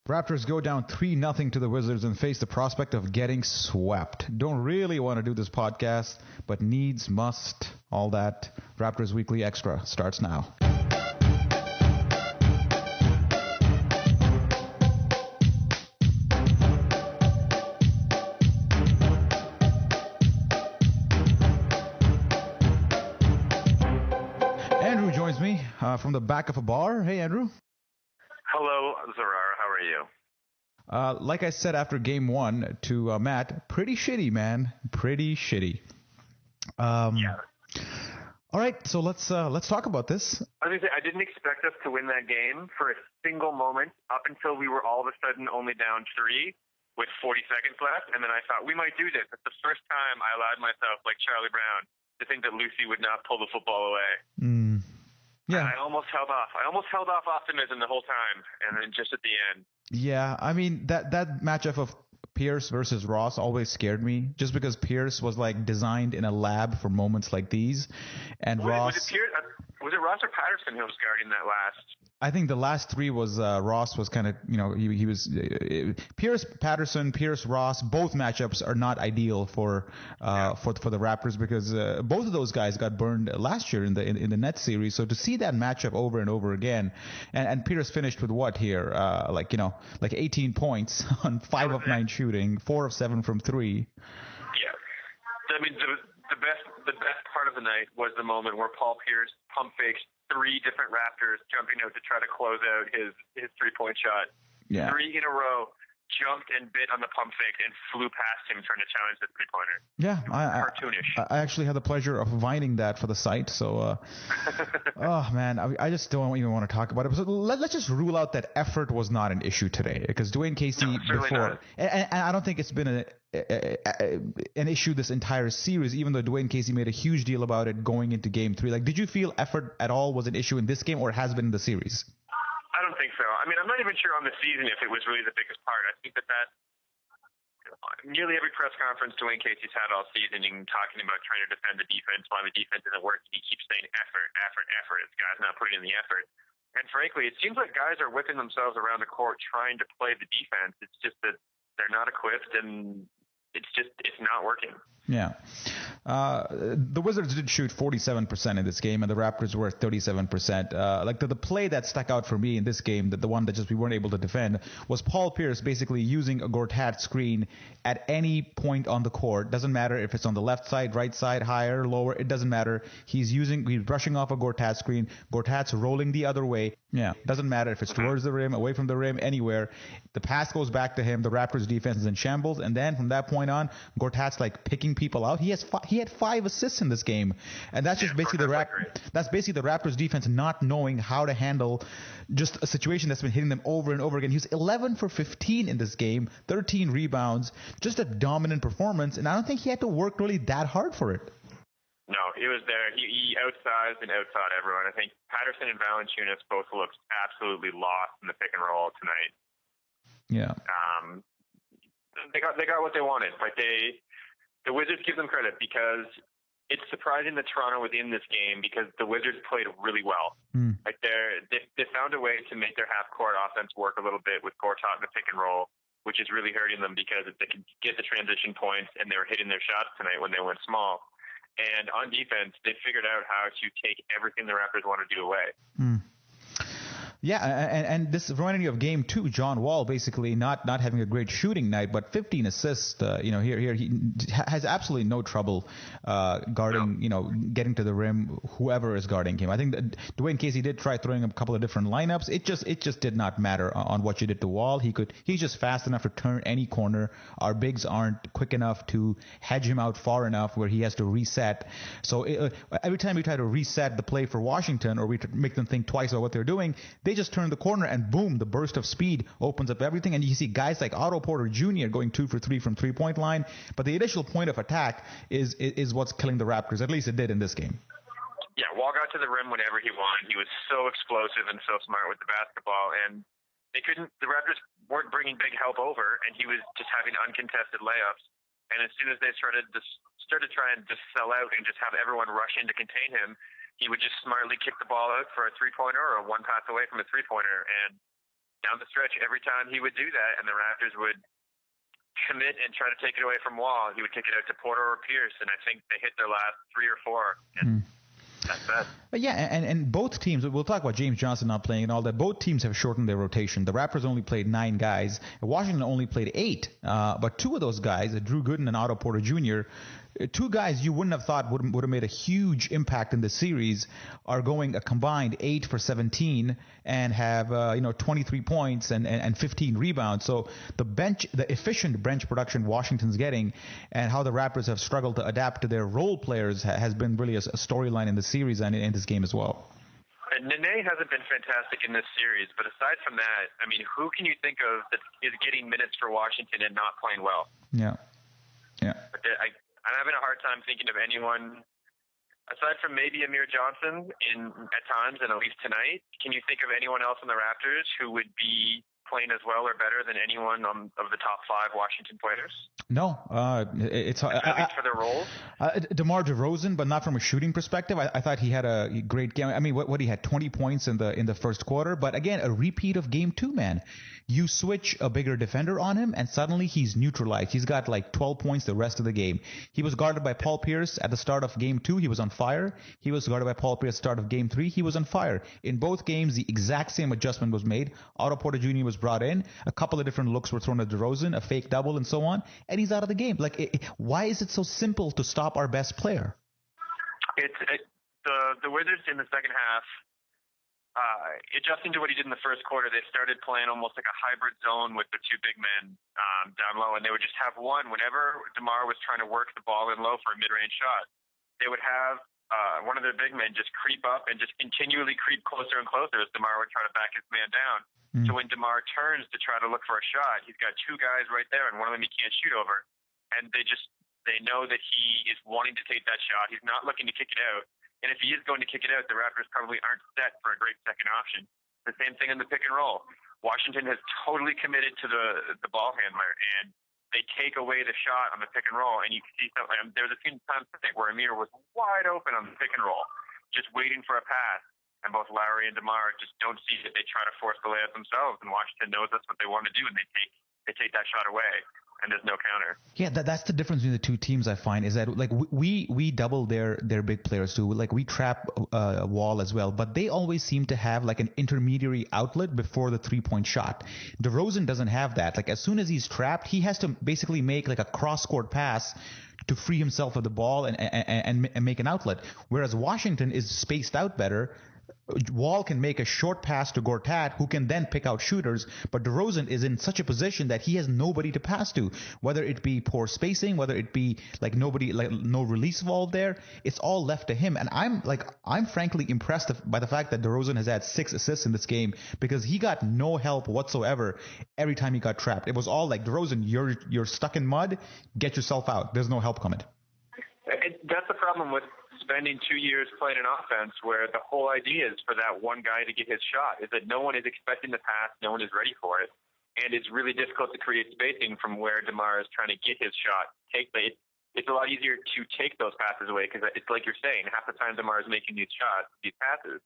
Raptors go down 3-0 to the Wizards and face the prospect of getting swept. Don't really want to do this podcast, but needs must. All that. Raptors Weekly Extra starts now. Andrew joins me from the back of a bar. Hey, Andrew. Hello, Zarar. How are you? Like I said after game one to Matt, pretty shitty, man. Pretty shitty. Yeah. All right, so let's talk about this. I was gonna say, I didn't expect us to win that game for a single moment up until we were all of a sudden only down 3 with 40 seconds left, and then I thought we might do this. It's the first time I allowed myself, like Charlie Brown, to think that Lucy would not pull the football away. Yeah, I almost held off. I almost held off optimism the whole time, and then just at the end. Yeah, I mean that matchup of Pierce versus Ross always scared me, just because Pierce was like designed in a lab for moments like these, and Ross. Was it Ross or Patterson who was guarding that last? I think the last three was Ross was kind of, he was Pierce, Patterson, Pierce, Ross. Both matchups are not ideal for the Raptors because both of those guys got burned last year in the Nets series. So to see that matchup over and over again, and Pierce finished with what here, like 18 points on 5 of 9 shooting, 4 of 7 from 3. Yeah, I mean the best part of the night was the moment where Paul Pierce pump fakes 3 different Raptors jumping out to try to close out his 3-point shot. Yeah. 3 in a row, jumped and bit on the pump fake and flew past him trying to challenge the 3-pointer. Yeah, cartoonish. I actually had the pleasure of vining that for the site. So, oh man, I just don't even want to talk about it. So let's just rule out that effort was not an issue today, because Dwayne Casey before, and I don't think it's been an issue this entire series, even though Dwayne Casey made a huge deal about it going into game 3. Like, did you feel effort at all was an issue in this game, or has been in the series? I don't think so. I mean, I'm not even sure on the season if it was really the biggest part. I think that nearly every press conference Dwayne Casey's had all season, talking about trying to defend the defense while the defense isn't working, he keeps saying effort. This guy's not putting in the effort. And frankly, it seems like guys are whipping themselves around the court trying to play the defense. It's just that they're not equipped, and it's not working. Yeah. The Wizards did shoot 47% in this game, and the Raptors were 37%. Like the play that stuck out for me in this game, the one that just we weren't able to defend, was Paul Pierce basically using a Gortat screen at any point on the court. Doesn't matter if it's on the left side, right side, higher, lower. It doesn't matter. He's brushing off a Gortat screen. Gortat's rolling the other way. Yeah. Doesn't matter if it's towards the rim, away from the rim, anywhere. The pass goes back to him. The Raptors defense is in shambles, and then from that point on, Gortat's like picking people out. He had 5 assists in this game, and that's just basically the Raptors defense not knowing how to handle just a situation that's been hitting them over and over again. He was 11 for 15 in this game, 13 rebounds, just a dominant performance, and I don't think he had to work really that hard for it. No, he was there. He outsized and outthought everyone. I think Patterson and Valanciunas both looked absolutely lost in the pick and roll tonight. Yeah. They got what they wanted. Like the Wizards give them credit, because it's surprising that Toronto was in this game, because the Wizards played really well. Like they found a way to make their half court offense work a little bit with Gortat in the pick and roll, which is really hurting them because they could get the transition points and they were hitting their shots tonight when they went small. And on defense, they figured out how to take everything the Raptors want to do away. Yeah, and this reminded me of game 2. John Wall basically not having a great shooting night, but 15 assists. Here he has absolutely no trouble guarding. Getting to the rim, whoever is guarding him. I think that Dwayne Casey did try throwing a couple of different lineups. It just did not matter on what you did to Wall. He's just fast enough to turn any corner. Our bigs aren't quick enough to hedge him out far enough where he has to reset. So every time we try to reset the play for Washington, or we make them think twice about what they're doing, they just turn the corner and boom, the burst of speed opens up everything. And you see guys like Otto Porter Jr. going 2 for 3 from 3-point line. But the initial point of attack is what's killing the Raptors. At least it did in this game. Yeah, Wall got to the rim whenever he wanted. He was so explosive and so smart with the basketball, and the Raptors weren't bringing big help over, and he was just having uncontested layups. And as soon as they started trying to just sell out and just have everyone rush in to contain him, he would just smartly kick the ball out for a 3-pointer or one pass away from a 3-pointer. And down the stretch, every time he would do that, and the Raptors would commit and try to take it away from Wall, he would kick it out to Porter or Pierce, and I think they hit their last 3 or 4. And that's that. Yeah, and both teams, we'll talk about James Johnson not playing and all that. Both teams have shortened their rotation. The Raptors only played 9 guys. Washington only played 8. But 2 of those guys, Drew Gooden and Otto Porter Jr., 2 guys you wouldn't have thought would have made a huge impact in the series, are going a combined 8 for 17 and have 23 points and 15 rebounds. So the efficient bench production Washington's getting, and how the Raptors have struggled to adapt to their role players has been really a storyline in the series and in this game as well. And Nene hasn't been fantastic in this series, but aside from that, I mean, who can you think of that is getting minutes for Washington and not playing well? Yeah. I'm having a hard time thinking of anyone aside from maybe Amir Johnson at times, and at least tonight. Can you think of anyone else on the Raptors who would be playing as well or better than anyone of the top 5 Washington players? No, it's for their roles. DeMar DeRozan, but not from a shooting perspective. I thought he had a great game. I mean, what he had 20 points in the first quarter, but again, a repeat of game 2, man. You switch a bigger defender on him, and suddenly he's neutralized. He's got like 12 points the rest of the game. He was guarded by Paul Pierce at the start of game 2. He was on fire. He was guarded by Paul Pierce at the start of game 3. He was on fire. In both games, the exact same adjustment was made. Otto Porter Jr. was brought in. A couple of different looks were thrown at DeRozan, a fake double, and so on, and he's out of the game. Why is it so simple to stop our best player? The Wizards in the second half, adjusting to what he did in the first quarter, they started playing almost like a hybrid zone with the 2 big men down low, and they would just have one. Whenever DeMar was trying to work the ball in low for a mid-range shot, they would have one of their big men just creep up and just continually creep closer and closer as DeMar would try to back his man down. So when DeMar turns to try to look for a shot, he's got 2 guys right there, and one of them he can't shoot over. And they know that he is wanting to take that shot. He's not looking to kick it out. And if he is going to kick it out, the Raptors probably aren't set for a great second option. The same thing in the pick and roll. Washington has totally committed to the ball handler, and they take away the shot on the pick and roll. And you can see something. There was a few times where Amir was wide open on the pick and roll, just waiting for a pass. And both Lowry and DeMar just don't see that. They try to force the layup themselves, and Washington knows that's what they want to do, and they take that shot away, and there's no counter. Yeah, that's the difference between the 2 teams. I find is that like we double their big players too. Like we trap Wall as well, but they always seem to have like an intermediary outlet before the 3-point shot. DeRozan doesn't have that. Like as soon as he's trapped, he has to basically make like a cross-court pass to free himself of the ball and make an outlet. Whereas Washington is spaced out better. Wall can make a short pass to Gortat, who can then pick out shooters, but DeRozan is in such a position that he has nobody to pass to, whether it be poor spacing, whether it be like no release valve there. It's all left to him, and I'm frankly impressed by the fact that DeRozan has had 6 assists in this game, because he got no help whatsoever every time he got trapped. It was all like, DeRozan, you're stuck in mud, get yourself out. There's no help coming. That's the problem with spending 2 years playing an offense where the whole idea is for that one guy to get his shot, is that no one is expecting the pass, no one is ready for it, and it's really difficult to create spacing from where DeMar is trying to get his shot. It's a lot easier to take those passes away, because it's like you're saying, half the time DeMar is making these passes.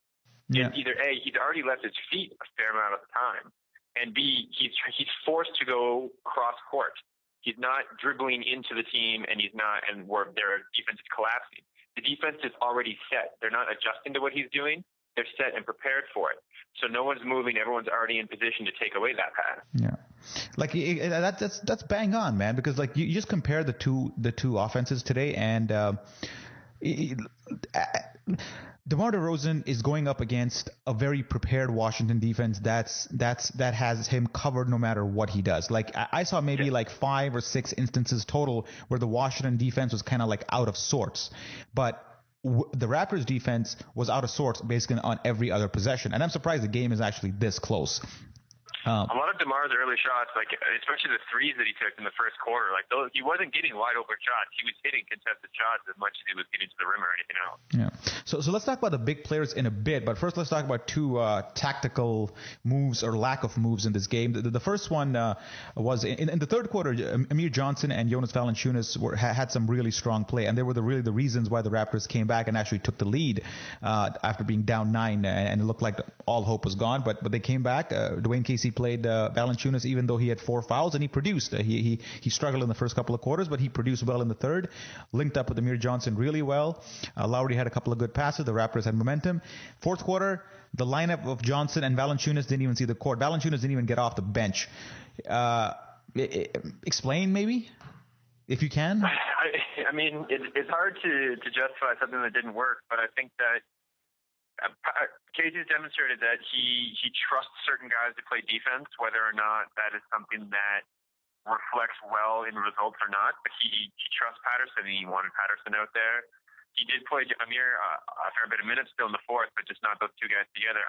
Yeah. Either A, he's already left his feet a fair amount of the time, and B, he's forced to go cross court. He's not dribbling into the team, and where their defense is collapsing. The defense is already set. They're not adjusting to what he's doing. They're set and prepared for it. So no one's moving. Everyone's already in position to take away that pass. Yeah, like that's bang on, man. Because like you just compare the two offenses today, and DeMar DeRozan is going up against a very prepared Washington defense that has him covered no matter what he does. Like I saw maybe like 5 or 6 instances total where the Washington defense was kind of like out of sorts, but the Raptors defense was out of sorts basically on every other possession, and I'm surprised the game is actually this close. A lot of DeMar's early shots, like especially the threes that he took in the first quarter, like those, he wasn't getting wide open shots. He was hitting contested shots as much as he was getting to the rim or anything else. Yeah. So let's talk about the big players in a bit, but first let's talk about 2 tactical moves or lack of moves in this game. The first one was in the third quarter. Amir Johnson and Jonas Valanciunas had some really strong play, and they were really the reasons why the Raptors came back and actually took the lead after being down 9, and it looked like all hope was gone. But they came back. Dwayne Casey He played Valanciunas even though he had 4 fouls, and he produced. He struggled in the first couple of quarters, but he produced well in the third. Linked up with Amir Johnson really well. Lowry had a couple of good passes. The Raptors had momentum. Fourth quarter, the lineup of Johnson and Valanciunas didn't even see the court. Valanciunas didn't even get off the bench. Explain maybe, if you can. I mean, it's hard to justify something that didn't work, but I think that Casey's demonstrated that he trusts certain guys to play defense, whether or not that is something that reflects well in results or not. But he trusts Patterson, and he wanted Patterson out there. He did play Amir a fair bit of minutes still in the fourth, but just not those two guys together.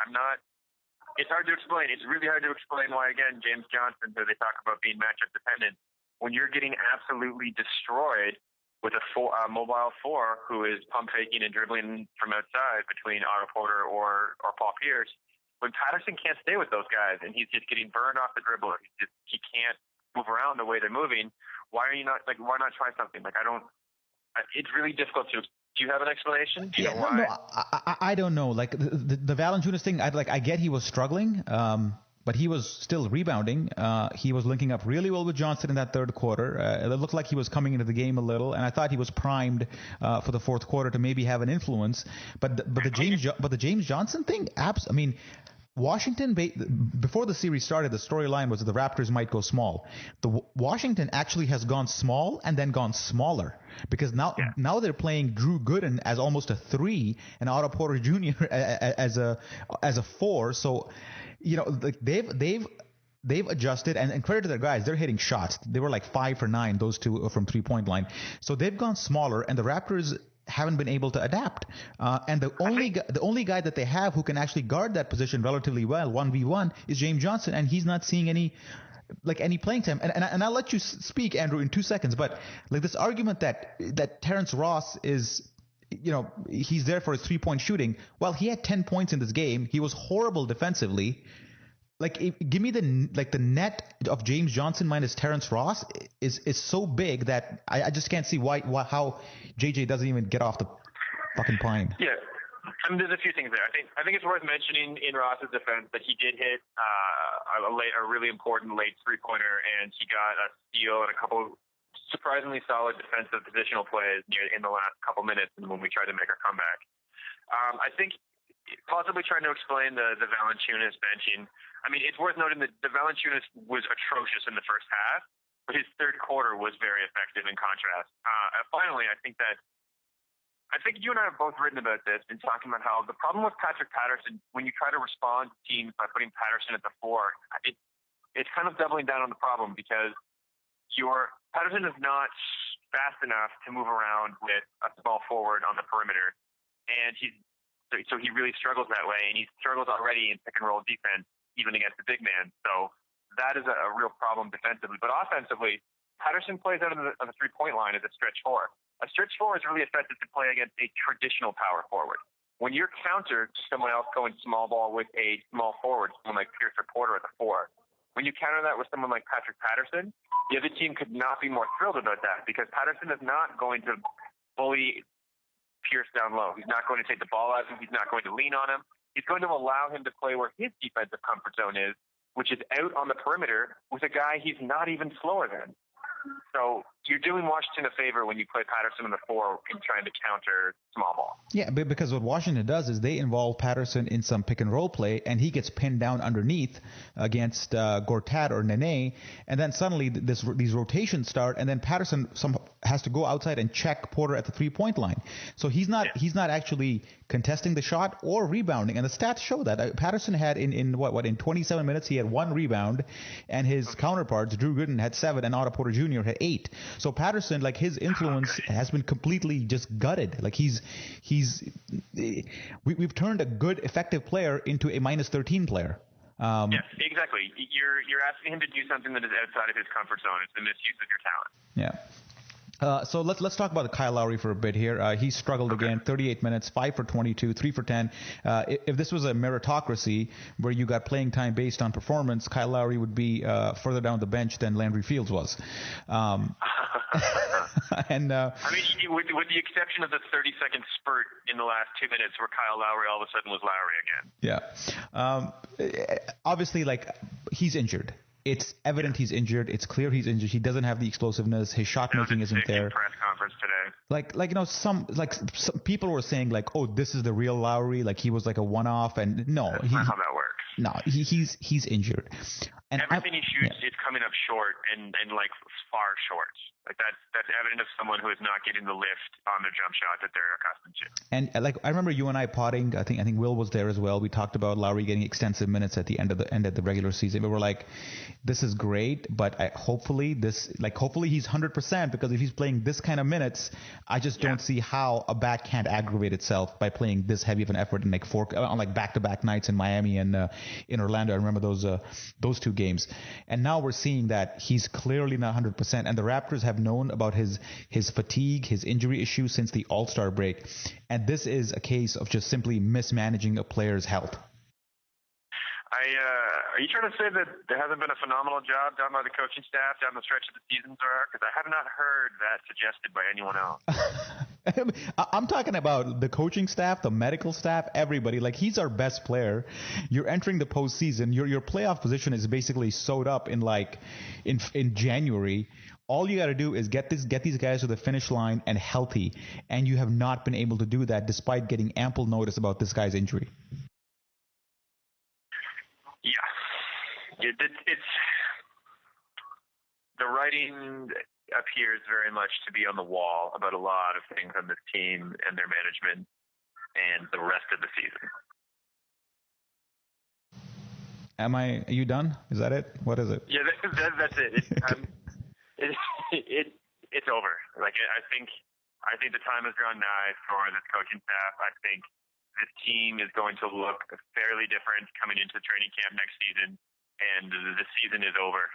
It's hard to explain. It's really hard to explain why, again, James Johnson, who they talk about being matchup dependent, when you're getting absolutely destroyed with a mobile 4 who is pump faking and dribbling from outside between Otto Porter or Paul Pierce, when Patterson can't stay with those guys and he's just getting burned off the dribble, he can't move around the way they're moving. Why not try something? It's really difficult to. Do you have an explanation? Do you know why? No, I don't know. Like the Valanciunas thing, I get he was struggling. But he was still rebounding. He was linking up really well with Johnson in that third quarter. It looked like he was coming into the game a little, and I thought he was primed for the fourth quarter to maybe have an influence. But the James Johnson thing, I mean, Washington, before the series started, the storyline was that the Raptors might go small. Washington actually has gone small and then gone smaller, because now they're playing Drew Gooden as almost a 3 and Otto Porter Jr. as a 4. So, you know, like they've adjusted, and credit to their guys, they're hitting shots. They were like 5 for 9, those two from 3-point line. So they've gone smaller, and the Raptors haven't been able to adapt. And the only guy that they have who can actually guard that position relatively well, 1v1, is James Johnson, and he's not seeing any playing time. And I'll let you speak, Andrew, in 2 seconds. But like this argument that Terrence Ross is, you know, he's there for his 3-point shooting. Well, he had 10 points in this game. He was horrible defensively. Like, give me the net of James Johnson minus Terrence Ross is so big that I just can't see how JJ doesn't even get off the fucking pine. Yeah, I mean, there's a few things there. I think it's worth mentioning in Ross's defense that he did hit a really important late 3-pointer, and he got a steal and a couple surprisingly solid defensive positional plays in the last couple minutes when we tried to make our comeback. I think possibly trying to explain the Valanciunas benching. I mean, it's worth noting that the Valanciunas was atrocious in the first half, but his third quarter was very effective in contrast. Finally, I think you and I have both written about this and talking about how the problem with Patrick Patterson, when you try to respond to teams by putting Patterson at the 4, it's kind of doubling down on the problem, because Patterson is not fast enough to move around with a small forward on the perimeter, and so he really struggles that way, and he struggles already in pick and roll defense, even against the big man. So that is a real problem defensively. But offensively, Patterson plays out on the 3-point line as a stretch 4. A stretch 4 is really effective to play against a traditional power forward. When you're countered to someone else going small ball with a small forward, someone like Pierce or Porter at the 4, when you counter that with someone like Patrick Patterson, the other team could not be more thrilled about that, because Patterson is not going to bully Pierce down low. He's not going to take the ball out of him. He's not going to lean on him. He's going to allow him to play where his defensive comfort zone is, which is out on the perimeter with a guy he's not even slower than. So you're doing Washington a favor when you play Patterson in the 4 in trying to counter small ball. Yeah, because what Washington does is they involve Patterson in some pick and roll play, and he gets pinned down underneath against Gortat or Nene, and then suddenly these rotations start, and then Patterson has to go outside and check Porter at the 3-point line. So he's not actually contesting the shot or rebounding, and the stats show that. Patterson had in 27 minutes he had 1 rebound, and his counterparts Drew Gooden had 7 and Otto Porter Jr. had 8. So Patterson, like, his influence has been completely just gutted. Like we've turned a good effective player into a minus 13 player. Yes, exactly. You're asking him to do something that is outside of his comfort zone. It's the misuse of your talent. Yeah. So let's talk about Kyle Lowry for a bit here. He struggled again, 38 minutes, 5 for 22, 3 for 10. If this was a meritocracy where you got playing time based on performance, Kyle Lowry would be further down the bench than Landry Fields was. And I mean, with the exception of the 30-second spurt in the last 2 minutes where Kyle Lowry all of a sudden was Lowry again. Yeah. Obviously, like, he's injured. It's evident he's injured. It's clear he's injured. He doesn't have the explosiveness. His shot making isn't there. Press conference today. Some people were saying like, oh, this is the real Lowry. Like, he was like a one-off, and no, that's not how that works. No, he's injured. And everything he shoots is coming up short and like far short. Like that's evident of someone who is not getting the lift on their jump shot that they're accustomed to. And like I remember you and I potting. I think Will was there as well. We talked about Lowry getting extensive minutes at the end of the regular season. We were like, this is great, but hopefully he's 100%, because if he's playing this kind of minutes, I just don't see how a back can't aggravate itself by playing this heavy of an effort in like back-to-back nights in Miami and in Orlando. I remember those two games. And now we're seeing that he's clearly not 100%, and the Raptors have known about his fatigue, his injury issues since the All-Star break. And this is a case of just simply mismanaging a player's health. Are you trying to say that there hasn't been a phenomenal job done by the coaching staff down the stretch of the season, Zara? Because I have not heard that suggested by anyone else. I'm talking about the coaching staff, the medical staff, everybody. Like, he's our best player. You're entering the postseason. Your playoff position is basically sewed up in January. All you got to do is get these guys to the finish line and healthy, and you have not been able to do that despite getting ample notice about this guy's injury. It's the writing appears very much to be on the wall about a lot of things on this team and their management and the rest of the season. Are you done? Is that it? What is it? Yeah, that's it. It's over. Like, I think the time has drawn nigh for this coaching staff. I think this team is going to look fairly different coming into training camp next season, and the season is over.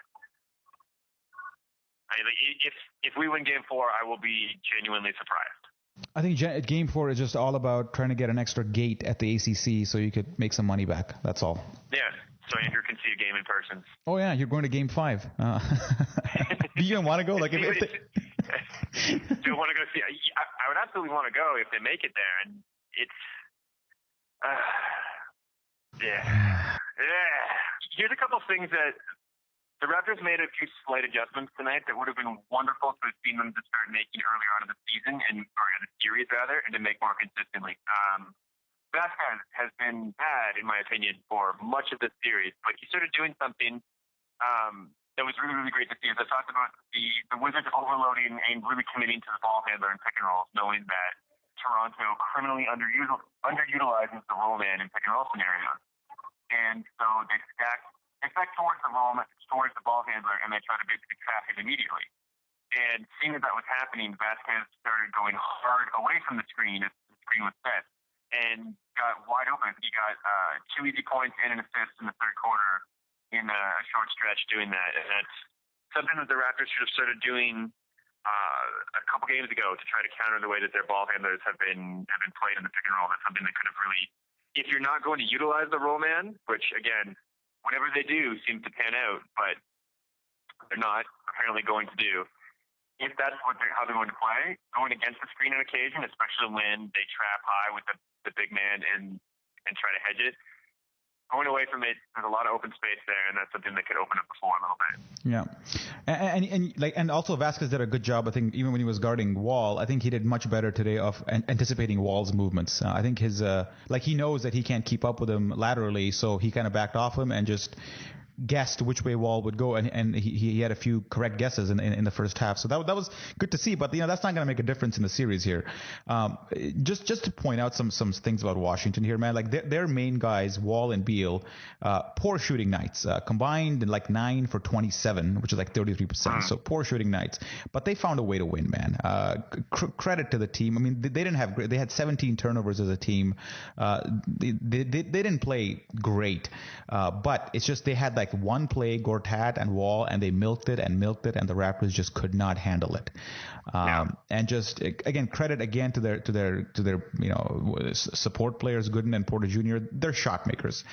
If we win Game 4, I will be genuinely surprised. I think Game 4 is just all about trying to get an extra gate at the ACC so you could make some money back. That's all. Yeah, so Andrew can see a game in person. Oh, yeah, you're going to Game 5. Do you even want to go? Like, do you want to go see? I would absolutely want to go if they make it there, and it's yeah. Here's a couple things that the Raptors made a few slight adjustments tonight that would have been wonderful to have seen them to start making earlier on in the season or in the series rather, and to make more consistently. Vasquez has been bad, in my opinion, for much of this series, but he started doing something that was really, really great to see. As I talked about the Wizards overloading and really committing to the ball handler and pick and rolls, knowing that Toronto criminally underutilizes the roll man in pick and roll scenarios. And so they stack towards the roll, towards the ball handler, and they try to basically trap it immediately. And seeing that was happening, Vasquez started going hard away from the screen as the screen was set and got wide open. He got 2 easy points and an assist in the third quarter in a short stretch doing that. And that's something that the Raptors should have started doing a couple games ago to try to counter the way that their ball handlers have been played in the pick and roll. That's something that could have really, if you're not going to utilize the roll man, which again, whatever they do seems to pan out, but they're not apparently going to do. If that's how they're going to play, going against the screen on occasion, especially when they trap high with the big man and try to hedge it, going away from it, there's a lot of open space there, and that's something that could open up the floor a little bit. Yeah, and also Vasquez did a good job. I think even when he was guarding Wall, I think he did much better today of anticipating Wall's movements. I think his he knows that he can't keep up with him laterally, so he kind of backed off him and just guessed which way Wall would go, and he had a few correct guesses in the first half. So that was good to see, but that's not going to make a difference in the series here. Just to point out some things about Washington here, man. Like their main guys, Wall and Beal, poor shooting nights, combined in like 9 for 27, which is like 33%. So poor shooting nights, but they found a way to win, man. Credit to the team. I mean, they had 17 turnovers as a team. They didn't play great, but it's just they had like one play, Gortat and Wall, and they milked it, and the Raptors just could not handle it. And just again, credit again to their support players, Gooden and Porter Jr. They're shot makers.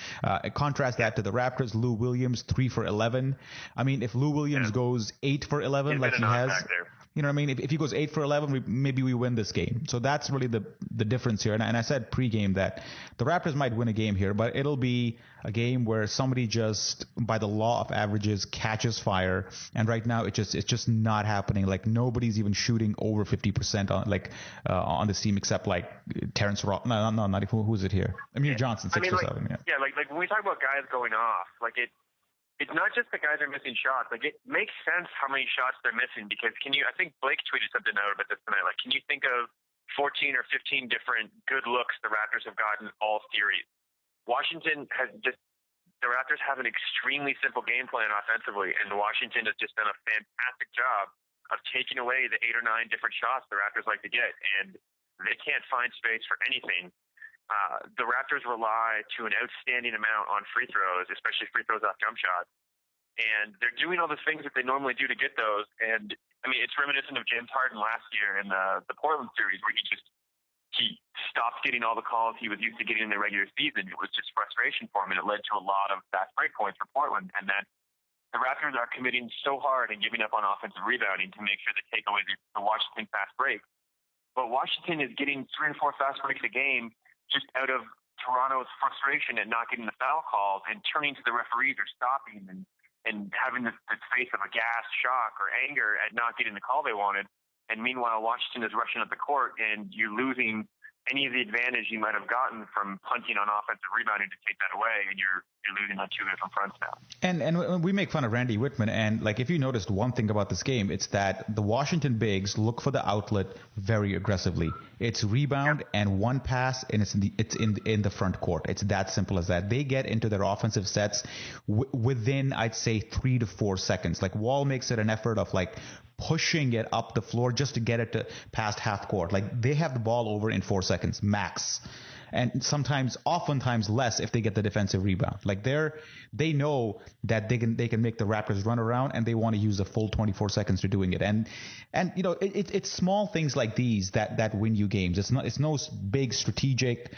Contrast that to the Raptors. Lou Williams 3 for 11. I mean, if Lou Williams goes 8 for 11 like he has. You know what I mean? If he goes 8 for 11, maybe we win this game. So that's really the difference here. And I said pregame that the Raptors might win a game here, but it'll be a game where somebody just, by the law of averages, catches fire. And right now it's just not happening. Like nobody's even shooting over 50% on this team except like Terrence Ross. No, not even who's it here? Amir Johnson, 6 or 7. Yeah, like when we talk about guys going off, like it's not just the guys are missing shots. Like it makes sense how many shots they're missing because I think Blake tweeted something out about this tonight. Like, can you think of 14 or 15 different good looks the Raptors have gotten all series? The Raptors have an extremely simple game plan offensively, and Washington has just done a fantastic job of taking away the 8 or 9 different shots the Raptors like to get, and they can't find space for anything. The Raptors rely to an outstanding amount on free throws, especially free throws off jump shots. And they're doing all the things that they normally do to get those. And, I mean, it's reminiscent of James Harden last year in the Portland series where he stopped getting all the calls he was used to getting in the regular season. It was just frustration for him, and it led to a lot of fast break points for Portland. And that the Raptors are committing so hard and giving up on offensive rebounding to make sure they take away the Washington fast break. But Washington is getting 3 or 4 fast breaks a game just out of Toronto's frustration at not getting the foul calls and turning to the referees or stopping and having this face of a gas, shock, or anger at not getting the call they wanted. And meanwhile, Washington is rushing up the court, and you're losing any of the advantage you might have gotten from punting on offensive rebounding to take that away, and you're losing on 2 different fronts now. And we make fun of Randy Whitman, and like if you noticed one thing about this game, it's that the Washington bigs look for the outlet very aggressively. It's rebound and one pass, and it's in the front court. It's that simple as that. They get into their offensive sets within, I'd say, 3 to 4 seconds. Like Wall makes it an effort of like pushing it up the floor just to get it to past half court. Like they have the ball over in 4 seconds max. And oftentimes less if they get the defensive rebound. Like they know that they can make the Raptors run around, and they want to use the full 24 seconds to doing it. And you know it's small things like these that win you games. It's no big strategic.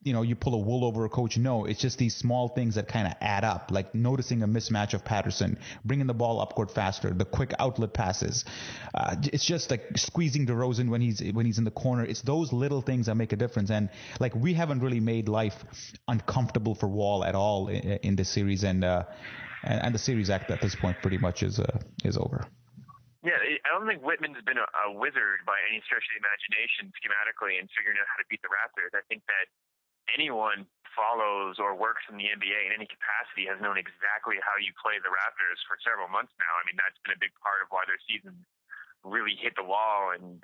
You know, you pull a wool over a coach. No, it's just these small things that kind of add up, like noticing a mismatch of Patterson, bringing the ball up court faster, the quick outlet passes. It's just like squeezing DeRozan when he's in the corner. It's those little things that make a difference. And like we haven't really made life uncomfortable for Wall at all in this series, and the series act at this point pretty much is over. Yeah, I don't think Whitman's been a wizard by any stretch of the imagination schematically in figuring out how to beat the Raptors. I think that anyone follows or works in the NBA in any capacity has known exactly how you play the Raptors for several months now. I mean, that's been a big part of why their season really hit the wall and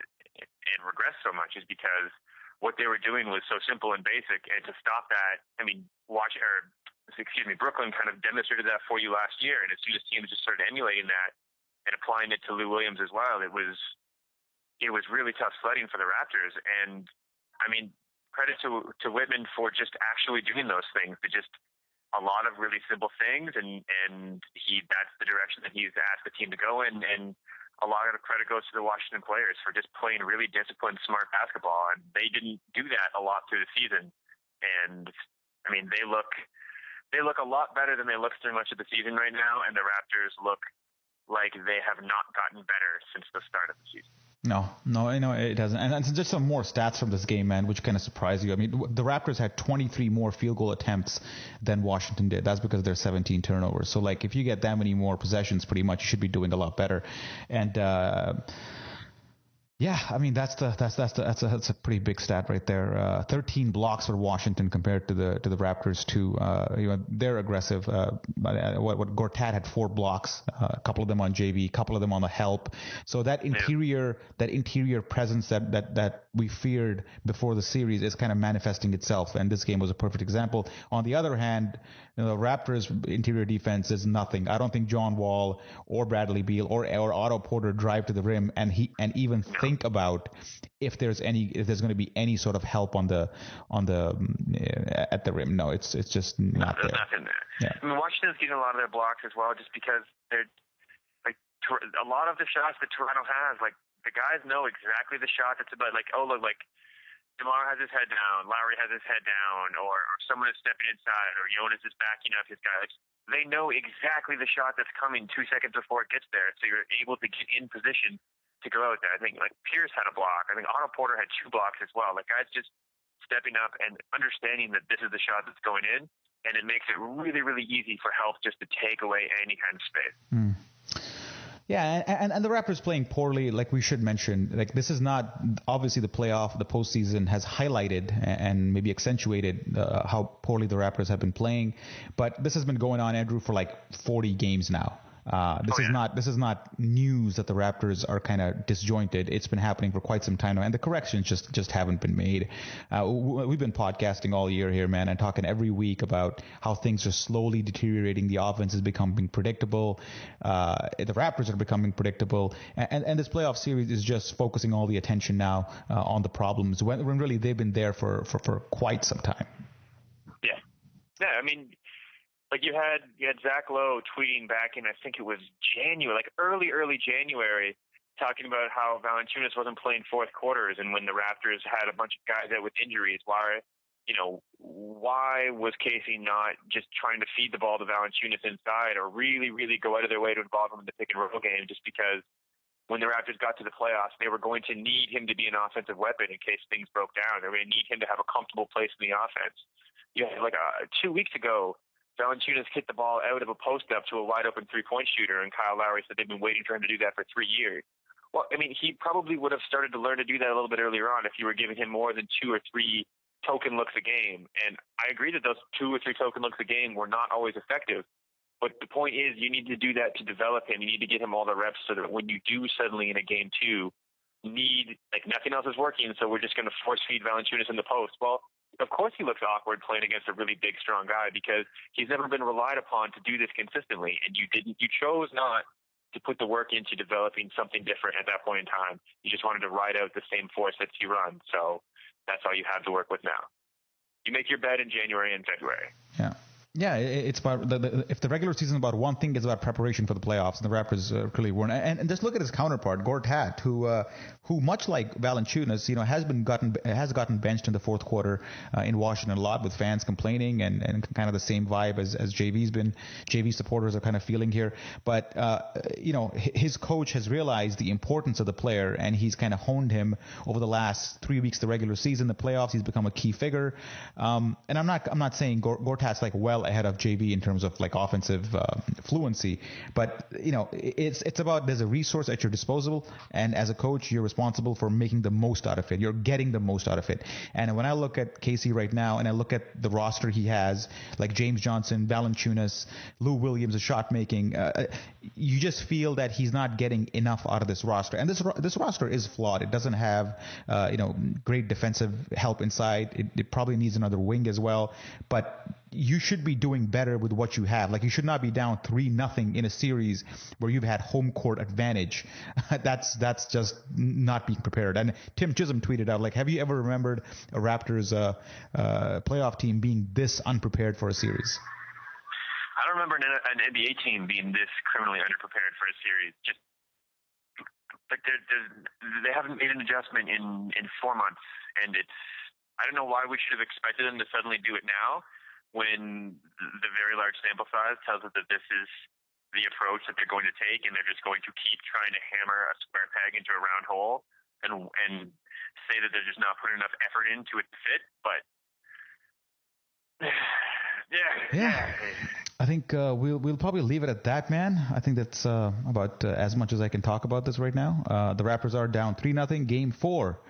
regressed so much, is because what they were doing was so simple and basic. And to stop that, I mean, Brooklyn kind of demonstrated that for you last year. And as soon as teams just started emulating that and applying it to Lou Williams as well, it was really tough sledding for the Raptors. And I mean, credit to Whitman for just actually doing those things. Just a lot of really simple things, and that's the direction that he's asked the team to go in. And a lot of the credit goes to the Washington players for just playing really disciplined, smart basketball. And they didn't do that a lot through the season. And I mean, they look a lot better than they looked through much of the season right now. And the Raptors look like they have not gotten better since the start of the season. No, I know it hasn't. And just some more stats from this game, man, which kind of surprised you. I mean, the Raptors had 23 more field goal attempts than Washington did. That's because they're 17 turnovers. So, like, if you get that many more possessions, pretty much you should be doing a lot better. And yeah, I mean that's a pretty big stat right there. 13 blocks for Washington compared to the Raptors too. They're aggressive. What Gortat had 4 blocks, a couple of them on JV, a couple of them on the help. So that interior presence that we feared before the series is kind of manifesting itself, and this game was a perfect example. On the other hand, the Raptors' interior defense is nothing. I don't think John Wall or Bradley Beal or Otto Porter drive to the rim and even think about if there's going to be any sort of help at the rim. No, it's just not there. Nothing there. Yeah. I mean, Washington's getting a lot of their blocks as well, just because they're like a lot of the shots that Toronto has. Like the guys know exactly the shot that's about. Like, oh, look, like DeMar has his head down, Lowry has his head down, or someone is stepping inside, or Jonas is backing up his guy. Like, they know exactly the shot that's coming 2 seconds before it gets there, so you're able to get in position to go out there. I think like Pierce had a block. I think Otto Porter had 2 blocks as well. Like guys just stepping up and understanding that this is the shot that's going in, and it makes it really, really easy for Help just to take away any kind of space. Yeah, and the Raptors playing poorly, like we should mention, like this is not obviously the postseason has highlighted and maybe accentuated how poorly the Raptors have been playing, but this has been going on, Andrew, for like 40 games now. This is not news that the Raptors are kind of disjointed. It's been happening for quite some time now, and the corrections just haven't been made. We've been podcasting all year here, man, and talking every week about how things are slowly deteriorating. The offense is becoming predictable. The Raptors are becoming predictable, and this playoff series is just focusing all the attention now on the problems when really they've been there for quite some time. Yeah. I mean, like you had Zach Lowe tweeting back in, I think it was January, like early January, talking about how Valanciunas wasn't playing fourth quarters, and when the Raptors had a bunch of guys out with injuries, why was Casey not just trying to feed the ball to Valanciunas inside, or really, really go out of their way to involve him in the pick and roll game, just because when the Raptors got to the playoffs, they were going to need him to be an offensive weapon in case things broke down. They were going to need him to have a comfortable place in the offense. You had 2 weeks ago, Valanciunas hit the ball out of a post-up to a wide-open three-point shooter, and Kyle Lowry said they've been waiting for him to do that for 3 years. Well, I mean, he probably would have started to learn to do that a little bit earlier on if you were giving him more than 2 or 3 token looks a game. And I agree that those 2 or 3 token looks a game were not always effective. But the point is, you need to do that to develop him. You need to get him all the reps so that when you do suddenly in a game 2 need, like nothing else is working, so we're just going to force-feed Valanciunas in the post. Well, of course he looks awkward playing against a really big, strong guy because he's never been relied upon to do this consistently. And you chose not to put the work into developing something different at that point in time. You just wanted to ride out the same four sets you run. So that's all you have to work with now. You make your bed in January and February. Yeah, it's about if the regular season is about one thing, it's about preparation for the playoffs, and the Raptors clearly weren't. And just look at his counterpart, Gortat, who much like Valanciunas, has gotten benched in the fourth quarter in Washington a lot, with fans complaining and kind of the same vibe as JV's been. JV supporters are kind of feeling here, but his coach has realized the importance of the player, and he's kind of honed him over the last 3 weeks of the regular season. The playoffs, he's become a key figure. And I'm not saying Gortat's like well ahead of JV in terms of like offensive fluency, but it's about there's a resource at your disposal, and as a coach you're responsible for making the most out of it. You're getting the most out of it. And when I look at Casey right now and I look at the roster he has, like James Johnson, Valanciunas, Lou Williams, a shot making, you just feel that he's not getting enough out of this roster. And this roster is flawed. It doesn't have great defensive help inside. It probably needs another wing as well, but you should be doing better with what you have. Like, you should not be down 3-0 in a series where you've had home court advantage. That's just not being prepared. And Tim Chisholm tweeted out, like, have you ever remembered a Raptors playoff team being this unprepared for a series? I don't remember an NBA team being this criminally underprepared for a series. Just like they haven't made an adjustment in 4 months, and I don't know why we should have expected them to suddenly do it now, when the very large sample size tells us that this is the approach that they're going to take, and they're just going to keep trying to hammer a square peg into a round hole and say that they're just not putting enough effort into it to fit. But yeah. I think we'll probably leave it at that, man. I think that's about as much as I can talk about this right now. The Raptors are down 3-0. Game 4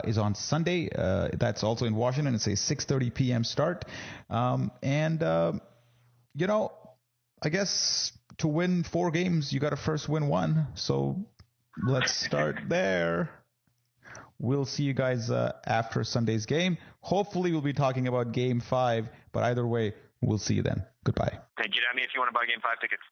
is on Sunday. That's also in Washington. It's a 6:30 p.m. start. I guess to win 4 games, you got to first win 1. So let's start there. We'll see you guys after Sunday's game. Hopefully we'll be talking about Game 5, but either way, we'll see you then. Goodbye. Hey, get at me if you want to buy Game 5 tickets.